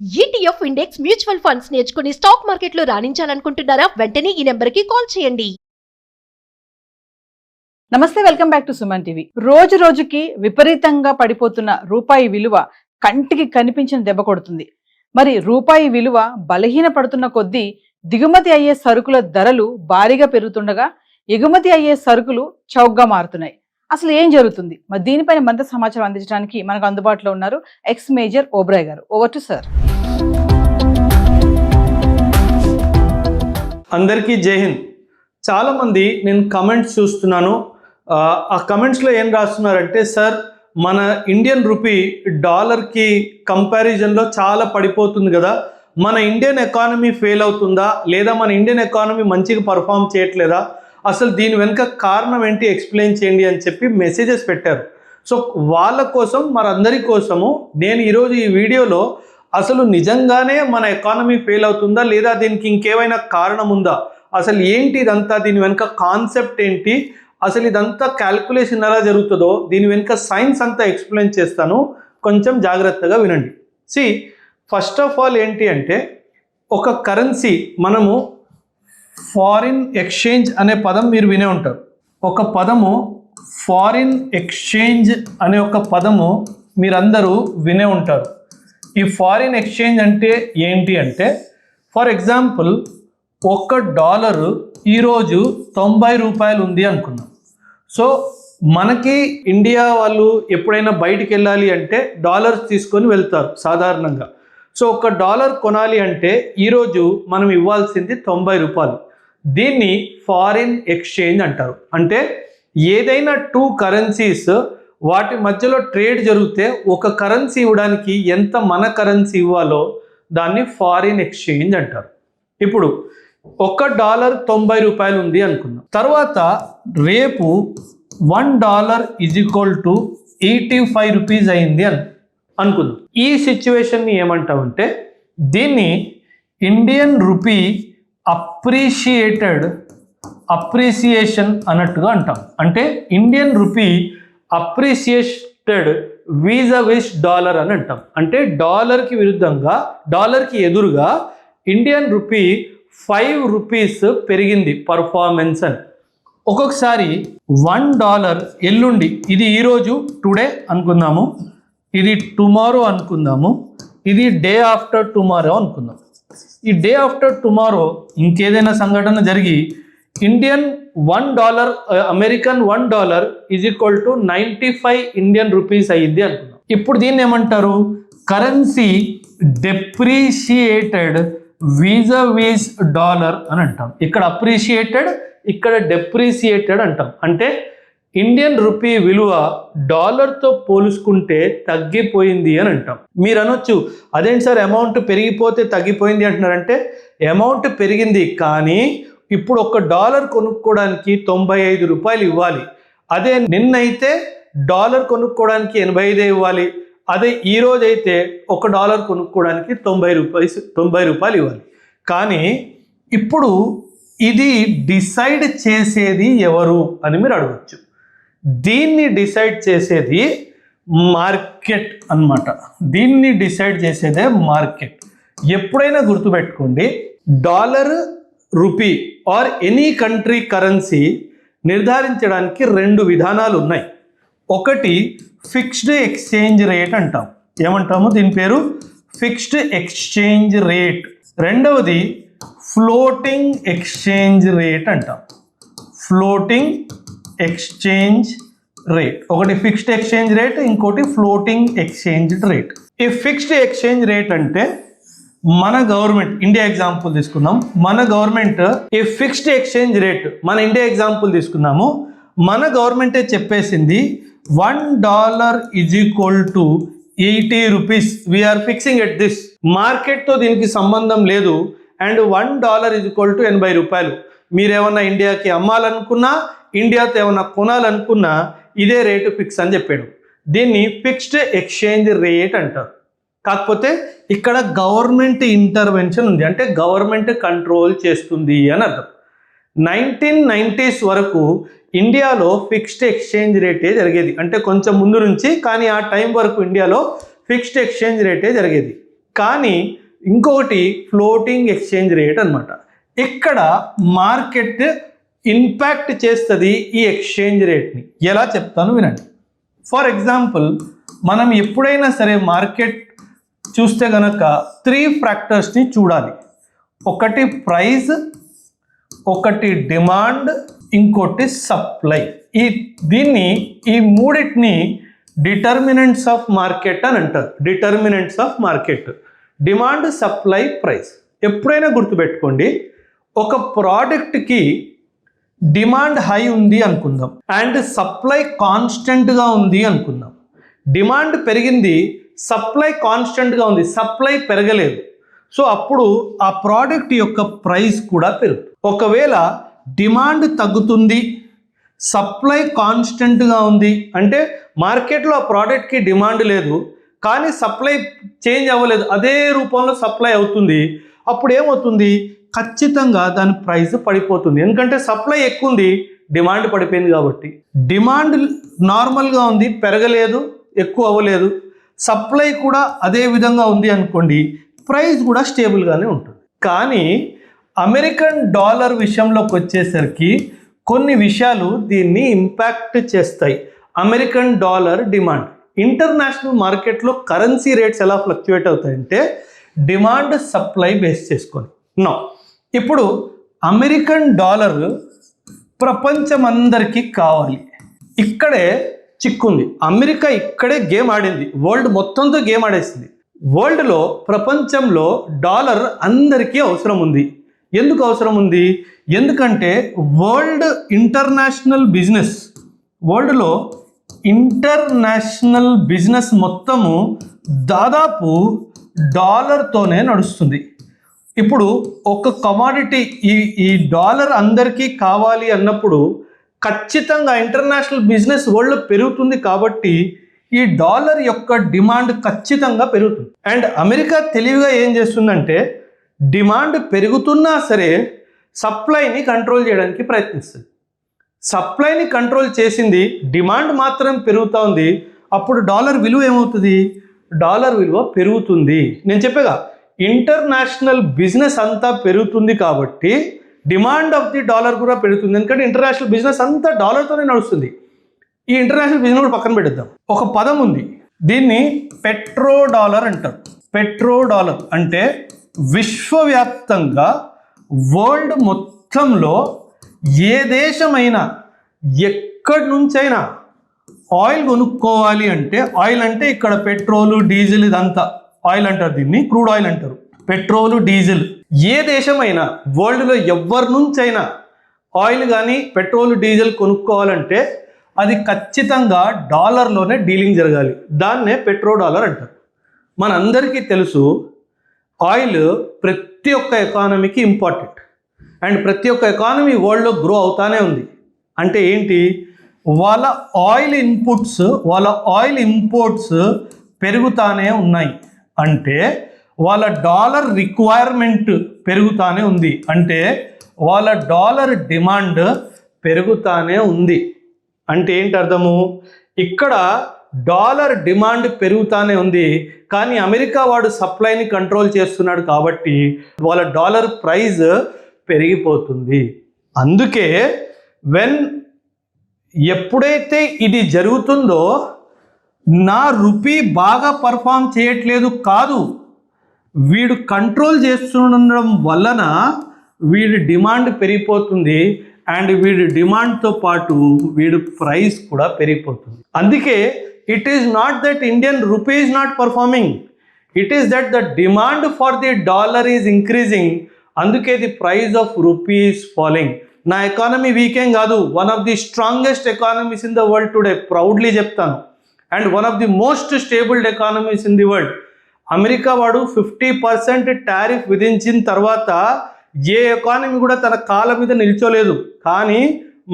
ETF index mutual funds నేర్చుకుని stock మార్కెట్లో రాణించాలనుకుంటున్నారా? వెంటనే ఈ నెంబర్కి కాల్ చేయండి. నమస్తే, welcome back to Suman TV. రోజు రోజుకి విపరీతంగా పడిపోతున్న రూపాయి విలువ కంటికి కనిపించిన దెబ్బ కొడుతుంది. మరి రూపాయి విలువ బలహీన పడుతున్న కొద్దీ దిగుమతి అయ్యే సరుకుల ధరలు భారీగా పెరుగుతుండగా ఎగుమతి అయ్యే సరుకులు చౌకగా మారుతున్నాయి. అసలు ఏం జరుగుతుంది? మరి దీనిపైన మరింత సమాచారం అందించడానికి మనకు అందుబాటులో ఉన్నారు ఎక్స్ మేజర్ ఓబ్రాయ్ గారు. Over to sir. అందరికీ జై హింద్. చాలామంది నేను కమెంట్స్ చూస్తున్నాను. ఆ కమెంట్స్లో ఏం రాస్తున్నారంటే, సార్ మన ఇండియన్ రూపీ డాలర్కి కంపారిజన్లో చాలా పడిపోతుంది కదా, మన ఇండియన్ ఎకానమీ ఫెయిల్ అవుతుందా, లేదా మన ఇండియన్ ఎకానమీ మంచిగా పర్ఫామ్ చేయట్లేదా, అసలు దీని వెనుక కారణం ఏంటి ఎక్స్ప్లెయిన్ చేయండి అని చెప్పి మెసేజెస్ పెట్టారు. సో వాళ్ళ కోసం, మనందరి కోసము నేను ఈరోజు ఈ వీడియోలో అసలు నిజంగానే మన ఎకానమీ ఫెయిల్ అవుతుందా, లేదా దీనికి ఇంకేమైనా కారణం ఉందా, అసలు ఏంటి ఇదంతా, దీని వెనుక కాన్సెప్ట్ ఏంటి, అసలు ఇదంతా క్యాల్కులేషన్ ఎలా జరుగుతుందో దీని వెనుక సైన్స్ అంతా ఎక్స్ప్లెయిన్ చేస్తాను. కొంచెం జాగ్రత్తగా వినండి. ఫస్ట్ ఆఫ్ ఆల్ ఏంటి అంటే, ఒక కరెన్సీ, మనము ఫారిన్ ఎక్స్చేంజ్ అనే పదం మీరు వినే ఉంటారు. ఒక పదము ఫారిన్ ఎక్స్చేంజ్ అనే ఒక పదము మీరందరూ వినే ఉంటారు. ఈ ఫారిన్ ఎక్స్చేంజ్ అంటే ఏంటి అంటే, ఫర్ ఎగ్జాంపుల్ $1 ఈరోజు 90 రూపాయలు ఉంది అనుకుందాం. సో మనకి ఇండియా వాళ్ళు ఎప్పుడైనా బయటికి వెళ్ళాలి అంటే డాలర్స్ తీసుకొని వెళ్తారు సాధారణంగా. సో $1 కొనాలి అంటే ఈరోజు మనం ఇవ్వాల్సింది 90 రూపాయలు. దీన్ని ఫారిన్ ఎక్స్చేంజ్ అంటారు. అంటే ఏదైనా 2 కరెన్సీస్ వాటి మధ్యలో ట్రేడ్ జరిగితే ఒక కరెన్సీ ఇవ్వడానికి ఎంత మన కరెన్సీ ఇవ్వాలో దాన్ని ఫారిన్ ఎక్స్చేంజ్ అంటారు. ఇప్పుడు $1 90 రూపాయలు ఉంది అనుకుందాం. తర్వాత రేపు $1 = 85 రూపీస్ అయింది అనుకుందాం. ఈ సిచ్యువేషన్ని ఏమంటామంటే, దీన్ని ఇండియన్ రూపీ అప్రిసియేషన్ అన్నట్టుగా అంటాం. అంటే ఇండియన్ రూపీ అప్రిసియేటెడ్ వీజావిస్ డాలర్ అని అంటాం. అంటే డాలర్కి విరుద్ధంగా, డాలర్కి ఎదురుగా ఇండియన్ రూపీ 5 రూపీస్ పెరిగింది పర్ఫార్మెన్స్ అని. ఒక్కొక్కసారి $1 ఎల్లుండి, ఇది ఈరోజు టుడే అనుకుందాము, ఇది టుమారో అనుకుందాము, ఇది డే ఆఫ్టర్ టుమారో అనుకుందాం. ఈ డే ఆఫ్టర్ టుమారో ఇంకేదైనా సంఘటన జరిగి ఇండియన్ $1 అమెరికన్ $1 = 95 ఇండియన్ రూపీస్ అయ్యింది అనుకుందాం. ఇప్పుడు దీన్ని ఏమంటారు? కరెన్సీ డెప్రిషియేటెడ్ వీజావిస్ డాలర్ అని అంటాం. ఇక్కడ అప్రిషియేటెడ్, ఇక్కడ డెప్రిషియేటెడ్ అంటాం. అంటే ఇండియన్ రూపీ విలువ డాలర్తో పోల్చుకుంటే తగ్గిపోయింది అని అంటాం. మీరు అనొచ్చు, అదేంటి సార్ అమౌంట్ పెరిగిపోతే తగ్గిపోయింది అంటున్నారంటే, అమౌంట్ పెరిగింది కానీ ఇప్పుడు $1 కొనుక్కోవడానికి 95 రూపాయలు ఇవ్వాలి. అదే నిన్నైతే డాలర్ కొనుక్కోవడానికి 85 ఇవ్వాలి. అదే ఈరోజు అయితే $1 కొనుక్కోవడానికి 90 రూపాయలు ఇవ్వాలి. కానీ ఇప్పుడు ఇది డిసైడ్ చేసేది ఎవరు అని మీరు అడగచ్చు. దీన్ని డిసైడ్ చేసేది మార్కెట్ అన్నమాట. దీన్ని డిసైడ్ చేసేదే మార్కెట్. ఎప్పుడైనా గుర్తుపెట్టుకోండి, dollar, rupee or any country currency నిర్ధారించడానికి 2 విధానాలు ఉన్నాయి. ఒకటి ఫిక్స్డ్ ఎక్స్చేంజ్ రేట్ అంటాం. ఏమంటాము? దీని పేరు ఫిక్స్డ్ ఎక్స్చేంజ్ రేట్. రెండవది ఫ్లోటింగ్ ఎక్స్చేంజ్ రేట్ అంటాం. Floating exchange rate. ఒకటి ఫిక్స్డ్ ఎక్స్చేంజ్ రేట్, ఇంకోటి ఫ్లోటింగ్ ఎక్స్చేంజ్ రేట్. ఈ ఫిక్స్డ్ ఎక్స్చేంజ్ రేట్ అంటే, మన గవర్నమెంట్, ఇండియా ఎగ్జాంపుల్ తీసుకుందాం. మన గవర్నమెంట్ ఈ ఫిక్స్డ్ ఎక్స్చేంజ్ రేట్, మన ఇండియా ఎగ్జాంపుల్ తీసుకుందాము, మన గవర్నమెంటే చెప్పేసింది $1 = 80 rupees. We're fixing at this. మార్కెట్తో దీనికి సంబంధం లేదు. అండ్ $1 = 80 రూపాయలు. మీరేమన్నా ఇండియాకి అమ్మాలనుకున్నా, ఇండియాతో ఏమన్నా కొనాలనుకున్నా ఇదే రేటు ఫిక్స్ అని చెప్పాడు. దీన్ని ఫిక్స్డ్ ఎక్స్చేంజ్ రేట్ అంటారు. కాకపోతే ఇక్కడ గవర్నమెంట్ ఇంటర్వెన్షన్ ఉంది, అంటే గవర్నమెంట్ కంట్రోల్ చేస్తుంది అని అర్థం. 1990s వరకు ఇండియాలో ఫిక్స్డ్ ఎక్స్చేంజ్ రేటే జరిగేది. అంటే కొంచెం ముందు నుంచి, కానీ ఆ టైం వరకు ఇండియాలో ఫిక్స్డ్ ఎక్స్చేంజ్ రేటే జరిగేది. కానీ ఇంకొకటి ఫ్లోటింగ్ ఎక్స్చేంజ్ రేట్ అన్నమాట. ఇక్కడ మార్కెట్ ఇంపాక్ట్ చేస్తుంది ఈ ఎక్స్చేంజ్ రేట్ని. ఎలా చెప్తాను వినండి. ఫర్ ఎగ్జాంపుల్, మనం ఎప్పుడైనా సరే మార్కెట్ చూస్తే కనుక 3 ఫ్యాక్టర్స్ని చూడాలి. ఒకటి ప్రైస్, ఒకటి డిమాండ్, ఇంకోటి సప్లై. ఈ మూడింటిని డిటర్మినెంట్స్ ఆఫ్ మార్కెట్ అని అంటారు. Determinants of market demand, supply, price. ఎప్పుడైనా గుర్తుపెట్టుకోండి, ఒక ప్రోడక్ట్కి డిమాండ్ హై ఉంది అనుకుందాం అండ్ సప్లై కాన్స్టెంట్గా ఉంది అనుకుందాం. డిమాండ్ పెరిగింది, సప్లై కాన్స్టెంట్గా ఉంది, సప్లై పెరగలేదు. సో అప్పుడు ఆ ప్రోడక్ట్ యొక్క ప్రైస్ కూడా పెరుగుతుంది. ఒకవేళ డిమాండ్ తగ్గుతుంది, సప్లై కాన్స్టెంట్గా ఉంది అంటే మార్కెట్లో ఆ ప్రోడక్ట్కి డిమాండ్ లేదు కానీ సప్లై చేంజ్ అవ్వలేదు, అదే రూపంలో సప్లై అవుతుంది. అప్పుడు ఏమవుతుంది, ఖచ్చితంగా దాని ప్రైస్ పడిపోతుంది. ఎందుకంటే సప్లై ఎక్కువ ఉంది, డిమాండ్ పడిపోయింది కాబట్టి. డిమాండ్ నార్మల్గా ఉంది, పెరగలేదు, ఎక్కువ అవ్వలేదు. సప్లై కూడా అదే విధంగా ఉంది అనుకోండి, ప్రైస్ కూడా స్టేబుల్గానే ఉంటుంది. కానీ అమెరికన్ డాలర్ విషయంలోకి వచ్చేసరికి కొన్ని విషయాలు దీన్ని ఇంపాక్ట్ చేస్తాయి. అమెరికన్ డాలర్ డిమాండ్, ఇంటర్నేషనల్ మార్కెట్లో కరెన్సీ రేట్స్ ఎలా ఫ్లక్చువేట్ అవుతాయంటే డిమాండ్ సప్లై బేస్ చేసుకొని. ఇప్పుడు అమెరికన్ డాలర్ ప్రపంచం అందరికీ కావాలి. ఇక్కడే చిక్కుంది. అమెరికా ఇక్కడే గేమ్ ఆడింది, వరల్డ్ మొత్తంతో గేమ్ ఆడేసింది. వరల్డ్లో, ప్రపంచంలో డాలర్ అందరికీ అవసరం ఉంది. ఎందుకు అవసరం ఉంది? ఎందుకంటే వరల్డ్లో ఇంటర్నేషనల్ బిజినెస్ మొత్తము దాదాపు డాలర్తోనే నడుస్తుంది. ఇప్పుడు ఒక కమాడిటీ ఈ డాలర్ అందరికీ కావాలి అన్నప్పుడు ఖచ్చితంగా ఇంటర్నేషనల్ బిజినెస్ వరల్డ్ పెరుగుతుంది కాబట్టి ఈ డాలర్ యొక్క డిమాండ్ ఖచ్చితంగా పెరుగుతుంది. అండ్ అమెరికా తెలివిగా ఏం చేస్తుందంటే డిమాండ్ పెరుగుతున్నా సరే సప్లైని కంట్రోల్ చేయడానికి ప్రయత్నిస్తుంది. సప్లైని కంట్రోల్ చేసింది, డిమాండ్ మాత్రం పెరుగుతూ ఉంది. అప్పుడు డాలర్ విలువ ఏమవుతుంది? డాలర్ విలువ పెరుగుతుంది. నేను చెప్పేగా ఇంటర్నేషనల్ బిజినెస్ అంతా పెరుగుతుంది కాబట్టి డిమాండ్ ఆఫ్ ది డాలర్ కూడా పెరుగుతుంది. ఎందుకంటే ఇంటర్నేషనల్ బిజినెస్ అంతా డాలర్తోనే నడుస్తుంది. ఈ ఇంటర్నేషనల్ బిజినెస్ కూడా పక్కన పెడదాం. ఒక పదం ఉంది, దీన్ని పెట్రో డాలర్ అంటారు. పెట్రో డాలర్ అంటే విశ్వవ్యాప్తంగా వరల్డ్ మొత్తంలో ఏ దేశమైనా ఎక్కడి నుంచైనా ఆయిల్ కొనుక్కోవాలి అంటే, ఆయిల్ అంటే ఇక్కడ పెట్రోలు, డీజిల్, ఇదంతా ఆయిల్ అంటారు, దీన్ని క్రూడ్ ఆయిల్ అంటారు. పెట్రోలు, డీజిల్ ఏ దేశమైనా వరల్డ్లో ఎవరి నుంచైనా ఆయిల్ కానీ పెట్రోల్, డీజిల్ కొనుక్కోవాలంటే అది ఖచ్చితంగా డాలర్లోనే డీలింగ్ జరగాలి. దాన్నే పెట్రో డాలర్ అంటారు. మనందరికీ తెలుసు ఆయిల్ ప్రతి ఒక్క ఎకానమీకి ఇంపార్టెంట్ అండ్ ప్రతి ఒక్క ఎకానమీ వరల్డ్లో గ్రో అవుతానే ఉంది. అంటే ఏంటి, వాళ్ళ ఆయిల్ ఇంపోర్ట్స్ పెరుగుతానే ఉన్నాయి. అంటే వాళ్ళ డాలర్ రిక్వైర్మెంట్ పెరుగుతానే ఉంది. అంటే వాళ్ళ డాలర్ డిమాండ్ పెరుగుతానే ఉంది. అంటే ఏంటి అర్థము, ఇక్కడ డాలర్ డిమాండ్ పెరుగుతానే ఉంది కానీ అమెరికా వాడు సప్లైని కంట్రోల్ చేస్తున్నాడు కాబట్టి వాళ్ళ డాలర్ ప్రైస్ పెరిగిపోతుంది. అందుకే ఎప్పుడైతే ఇది జరుగుతుందో నా రూపీ బాగా పర్ఫామ్ చేయట్లేదు కాదు, వీడు కంట్రోల్ చేస్తుండడం వలన వీడి డిమాండ్ పెరిగిపోతుంది అండ్ వీడి డిమాండ్తో పాటు వీడి ప్రైస్ కూడా పెరిగిపోతుంది. అందుకే it is not that Indian rupee is not performing, it is that the demand for the dollar is increasing. అందుకే the price of rupee is falling. నా ఎకానమీ వీకేం కాదు, one of the strongest economies in the world today, proudly చెప్తాను. And one of the most stabled economies in the world. America వాడు 50% tariff విధించిన తర్వాత ఏ economy కూడా తన కాళ్ళ మీద నిల్చోలేదు. కానీ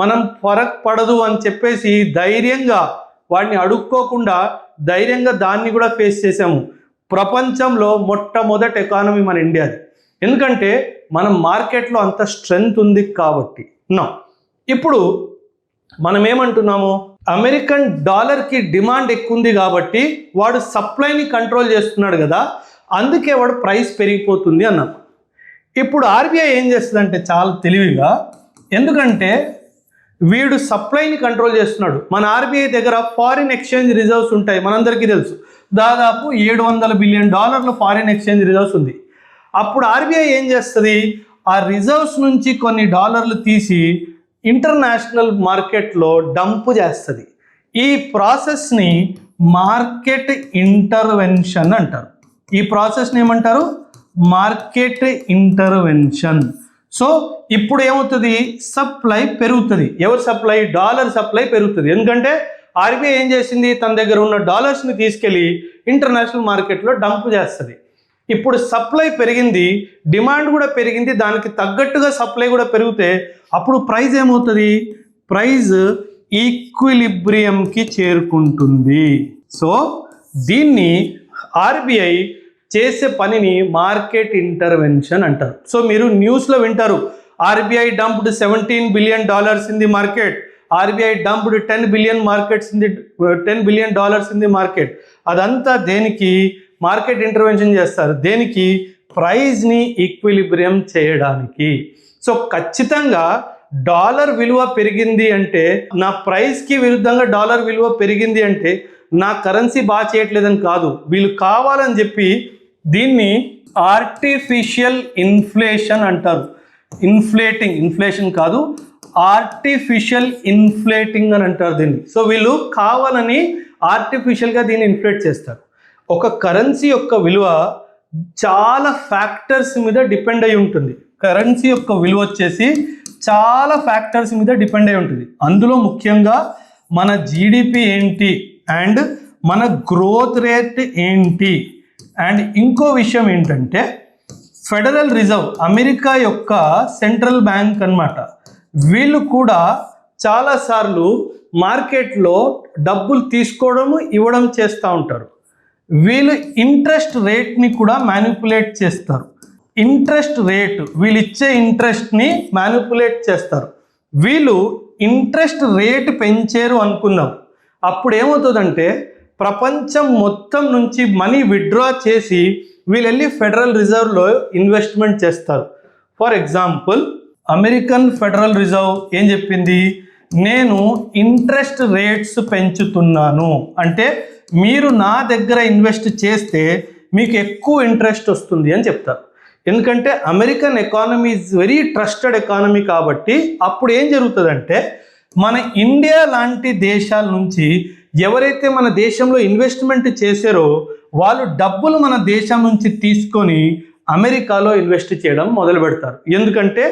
మనం ఫరక్ పడదు అని చెప్పేసి ధైర్యంగా వాడిని అడుక్కోకుండా ధైర్యంగా దాన్ని కూడా ఫేస్ చేసాము. ప్రపంచంలో మొట్టమొదటి ఎకానమీ మన ఇండియాది. ఎందుకంటే మనం మార్కెట్లో అంత స్ట్రెంగ్త్ ఉంది కాబట్టి. ఇప్పుడు మనం ఏమంటున్నాము, అమెరికన్ డాలర్కి డిమాండ్ ఎక్కువ ఉంది కాబట్టి వాడు సప్లైని కంట్రోల్ చేస్తున్నాడు కదా, అందుకే వాడు ప్రైస్ పెరిగిపోతుంది అన్నాం. ఇప్పుడు ఆర్బీఐ ఏం చేస్తుందంటే చాలా తెలివిగా, ఎందుకంటే వీడు సప్లైని కంట్రోల్ చేస్తున్నాడు. మన ఆర్బీఐ దగ్గర ఫారిన్ ఎక్స్చేంజ్ రిజర్వ్స్ ఉంటాయి, మనందరికీ తెలుసు. దాదాపు $700 బిలియన్ ఫారిన్ ఎక్స్చేంజ్ రిజర్వ్స్ ఉంది. అప్పుడు ఆర్బీఐ ఏం చేస్తుంది, ఆ రిజర్వ్స్ నుంచి కొన్ని డాలర్లు తీసి ఇంటర్నేషనల్ మార్కెట్లో డంప్ చేస్తుంది. ఈ ప్రాసెస్ని మార్కెట్ ఇంటర్వెన్షన్ అంటారు. ఈ ప్రాసెస్ని ఏమంటారు, మార్కెట్ ఇంటర్వెన్షన్. సో ఇప్పుడు ఏమవుతుంది, సప్లై పెరుగుతుంది. ఎవరు సప్లై, డాలర్ సప్లై పెరుగుతుంది. ఎందుకంటే ఆర్బీఐ ఏం చేసింది, తన దగ్గర ఉన్న డాలర్స్ని తీసుకెళ్ళి ఇంటర్నేషనల్ మార్కెట్లో డంప్ చేస్తుంది. ఇప్పుడు సప్లై పెరిగింది, డిమాండ్ కూడా పెరిగింది, దానికి తగ్గట్టుగా సప్లై కూడా పెరిగితే అప్పుడు ప్రైస్ ఏమవుతుంది, ప్రైస్ ఈక్విలిబ్రియంకి చేరుకుంటుంది. సో దీన్ని ఆర్బీఐ చేసే పనిని మార్కెట్ ఇంటర్వెన్షన్ అంటారు. సో మీరు న్యూస్లో వింటారు, RBI dumped $17 billion in the market, RBI dumped $10 billion in the market. అదంతా దేనికి, మార్కెట్ ఇంటర్వెన్షన్ చేస్తారు. దేనికి, ప్రైస్ని ఈక్విలిబ్రియం చేయడానికి. సో ఖచ్చితంగా డాలర్ విలువ పెరిగింది అంటే, నా ప్రైస్కి విరుద్ధంగా డాలర్ విలువ పెరిగింది అంటే నా కరెన్సీ బాగా చేయట్లేదని కాదు, వీళ్ళు కావాలని చెప్పి దీన్ని ఆర్టిఫిషియల్ ఇన్ఫ్లేషన్ అంటారు. ఇన్ఫ్లేషన్ కాదు, ఆర్టిఫిషియల్ ఇన్ఫ్లేటింగ్ అని అంటారు దీన్ని. సో వీళ్ళు కావాలని ఆర్టిఫిషియల్గా దీన్ని ఇన్ఫ్లేట్ చేస్తారు. ఒక కరెన్సీ యొక్క విలువ చాలా ఫ్యాక్టర్స్ మీద డిపెండ్ అయి ఉంటుంది. కరెన్సీ యొక్క విలువ వచ్చేసి చాలా ఫ్యాక్టర్స్ మీద డిపెండ్ అయి ఉంటుంది. అందులో ముఖ్యంగా మన జీడిపి ఏంటి, అండ్ మన గ్రోత్ రేట్ ఏంటి, అండ్ ఇంకో విషయం ఏంటంటే ఫెడరల్ రిజర్వ్, అమెరికా యొక్క సెంట్రల్ బ్యాంక్ అన్నమాట. వీళ్ళు కూడా చాలాసార్లు మార్కెట్లో డబ్బులు తీసుకోవడం ఇవ్వడం చేస్తూ ఉంటారు. వీళ్ళు ఇంట్రెస్ట్ రేట్ని కూడా మ్యానిపులేట్ చేస్తారు. ఇంట్రెస్ట్ రేట్, వీళ్ళు ఇచ్చే ఇంట్రెస్ట్ని మ్యానిపులేట్ చేస్తారు. వీళ్ళు ఇంట్రెస్ట్ రేట్ పెంచారు అనుకుందాం, అప్పుడు ఏమవుతుందంటే ప్రపంచం మొత్తం నుంచి మనీ విత్డ్రా చేసి వీళ్ళు వెళ్ళి ఫెడరల్ రిజర్వ్లో ఇన్వెస్ట్మెంట్ చేస్తారు. For example, American federal reserve ఏం చెప్పింది, నేను ఇంట్రెస్ట్ రేట్స్ పెంచుతున్నాను అంటే మీరు నా దగ్గర ఇన్వెస్ట్ చేస్తే మీకు ఎక్కువ ఇంట్రెస్ట్ వస్తుంది అని చెప్తారు. ఎందుకంటే American economy is very trusted economy కాబట్టి అప్పుడు ఏం జరుగుతుందంటే మన ఇండియా లాంటి దేశాల నుంచి ఎవరైతే మన దేశంలో ఇన్వెస్ట్మెంట్ చేశారో వాళ్ళు డబ్బులు మన దేశం నుంచి తీసుకొని అమెరికాలో ఇన్వెస్ట్ చేయడం మొదలు పెడతారు. ఎందుకంటే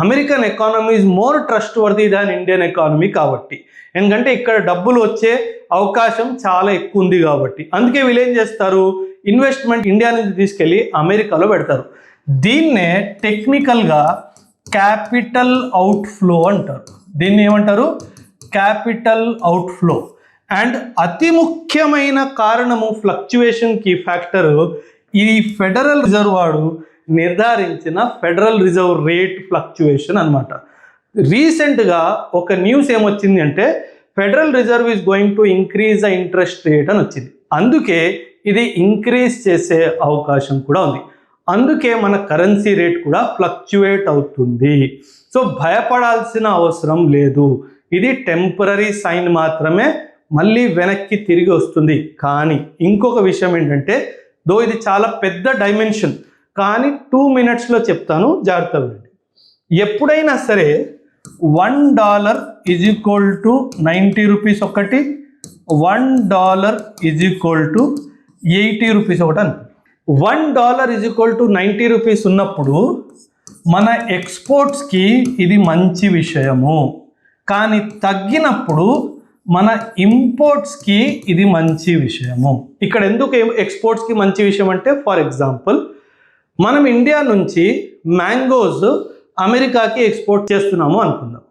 American economy is more trust worthy than Indian economy కాబట్టి. ఎందుకంటే ఇక్కడ డబ్బులు వచ్చే అవకాశం చాలా ఎక్కువ ఉంది కాబట్టి. అందుకే వీళ్ళు ఏం చేస్తారు, ఇన్వెస్ట్మెంట్ ఇండియా నుంచి తీసుకెళ్ళి అమెరికాలో పెడతారు. దీన్నే టెక్నికల్గా క్యాపిటల్ అవుట్ఫ్లో అంటారు. దీన్ని ఏమంటారు, క్యాపిటల్ అవుట్ఫ్లో. అండ్ అతి ముఖ్యమైన కారణము ఫ్లక్చువేషన్కి ఫ్యాక్టరు ఈ ఫెడరల్ రిజర్వ్ వాడు నిర్ధారించిన ఫెడరల్ రిజర్వ్ రేట్ ఫ్లక్చువేషన్ అనమాట. రీసెంట్గా ఒక న్యూస్ ఏమొచ్చింది అంటే federal reserve is going to increase the interest rate అని వచ్చింది. అందుకే ఇది ఇంక్రీజ్ చేసే అవకాశం కూడా ఉంది. అందుకే మన కరెన్సీ రేట్ కూడా ఫ్లక్చువేట్ అవుతుంది. సో భయపడాల్సిన అవసరం లేదు, ఇది టెంపరరీ సైన్ మాత్రమే, మళ్ళీ వెనక్కి తిరిగి వస్తుంది. కానీ ఇంకొక విషయం ఏంటంటే, దో ఇది చాలా పెద్ద డైమెన్షన్, కానీ 2 minutesలో చెప్తాను, జాగ్రత్తగా వినండి. ఎప్పుడైనా సరే $1 = 90 రూపీస్ ఒకటి, $1 = 80 రూపీస్ ఒకటి అని. $1 = 90 రూపీస్ ఉన్నప్పుడు మన ఎక్స్పోర్ట్స్కి ఇది మంచి విషయము, కానీ తగ్గినప్పుడు మన ఇంపోర్ట్స్కి ఇది మంచి విషయము. ఇక్కడ ఎందుకు ఎక్స్పోర్ట్స్కి మంచి విషయం అంటే, ఫర్ ఎగ్జాంపుల్ మనం ఇండియా నుంచి మ్యాంగోస్ అమెరికాకి ఎక్స్పోర్ట్ చేస్తున్నాము అనుకుందాం.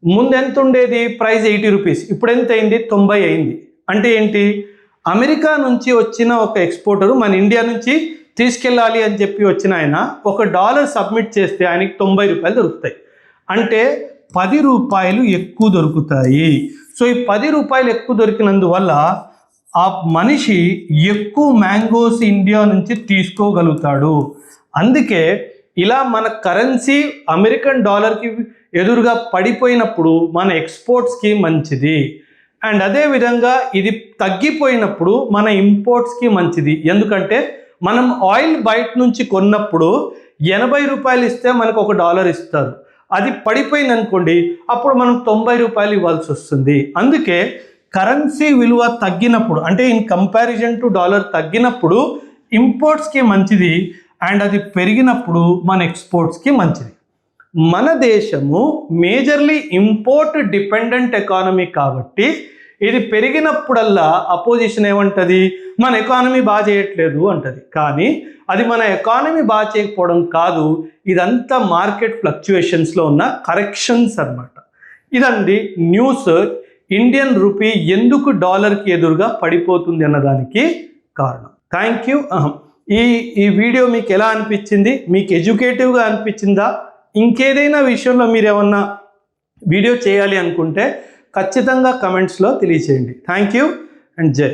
ముందు ఎంత ఉండేది ప్రైస్, 80 రూపీస్, ఇప్పుడు ఎంత అయింది, 90 అయింది. అంటే ఏంటి, అమెరికా నుంచి వచ్చిన ఒక ఎక్స్పోర్టరు మన ఇండియా నుంచి తీసుకెళ్ళాలి అని చెప్పి వచ్చిన ఆయన $1 సబ్మిట్ చేస్తే ఆయనకి 90 రూపాయలు దొరుకుతాయి. అంటే 10 రూపాయలు ఎక్కువ దొరుకుతాయి. సో ఈ 10 రూపాయలు ఎక్కువ దొరికినందువల్ల ఆ మనిషి ఎక్కువ మ్యాంగోస్ ఇండియా నుంచి తీసుకోగలుగుతాడు. అందుకే ఇలా మన కరెన్సీ అమెరికన్ డాలర్కి ఎదురుగా పడిపోయినప్పుడు మన ఎక్స్పోర్ట్స్కి మంచిది. అండ్ అదేవిధంగా ఇది తగ్గిపోయినప్పుడు మన ఇంపోర్ట్స్కి మంచిది. ఎందుకంటే మనం ఆయిల్ బయట నుంచి కొన్నప్పుడు 80 రూపాయలు ఇస్తే మనకు $1 ఇస్తారు. అది పడిపోయింది అనుకోండి, అప్పుడు మనం 90 రూపాయలు ఇవ్వాల్సి వస్తుంది. అందుకే కరెన్సీ విలువ తగ్గినప్పుడు, అంటే ఇన్ కంపారిజన్ టు డాలర్ తగ్గినప్పుడు ఇంపోర్ట్స్కి మంచిది, అండ్ అది పెరిగినప్పుడు మన ఎక్స్పోర్ట్స్కి మంచిది. మన దేశము మేజర్లీ ఇంపోర్ట్ డిపెండెంట్ ఎకానమీ కాబట్టి ఇది పెరిగినప్పుడల్లా అపోజిషన్ ఏమంటుంది, మన ఎకానమీ బాగా చేయట్లేదు అంటది. కానీ అది మన ఎకానమీ బాగా చేయకపోవడం కాదు, ఇదంతా మార్కెట్ ఫ్లక్చుయేషన్స్లో ఉన్న కరెక్షన్స్ అన్నమాట. ఇదండి న్యూస్, ఇండియన్ రూపీ ఎందుకు డాలర్కి ఎదురుగా పడిపోతుంది అన్నదానికి కారణం. Thank you. ఈ వీడియో మీకు ఎలా అనిపించింది? మీకు ఎడ్యుకేటివ్గా అనిపించిందా? ఇంకేదైనా విషయంలో మీరు ఏమన్నా వీడియో చేయాలి అనుకుంటే ఖచ్చితంగా కమెంట్స్లో తెలియచేయండి. థ్యాంక్ యూ అండ్ జై.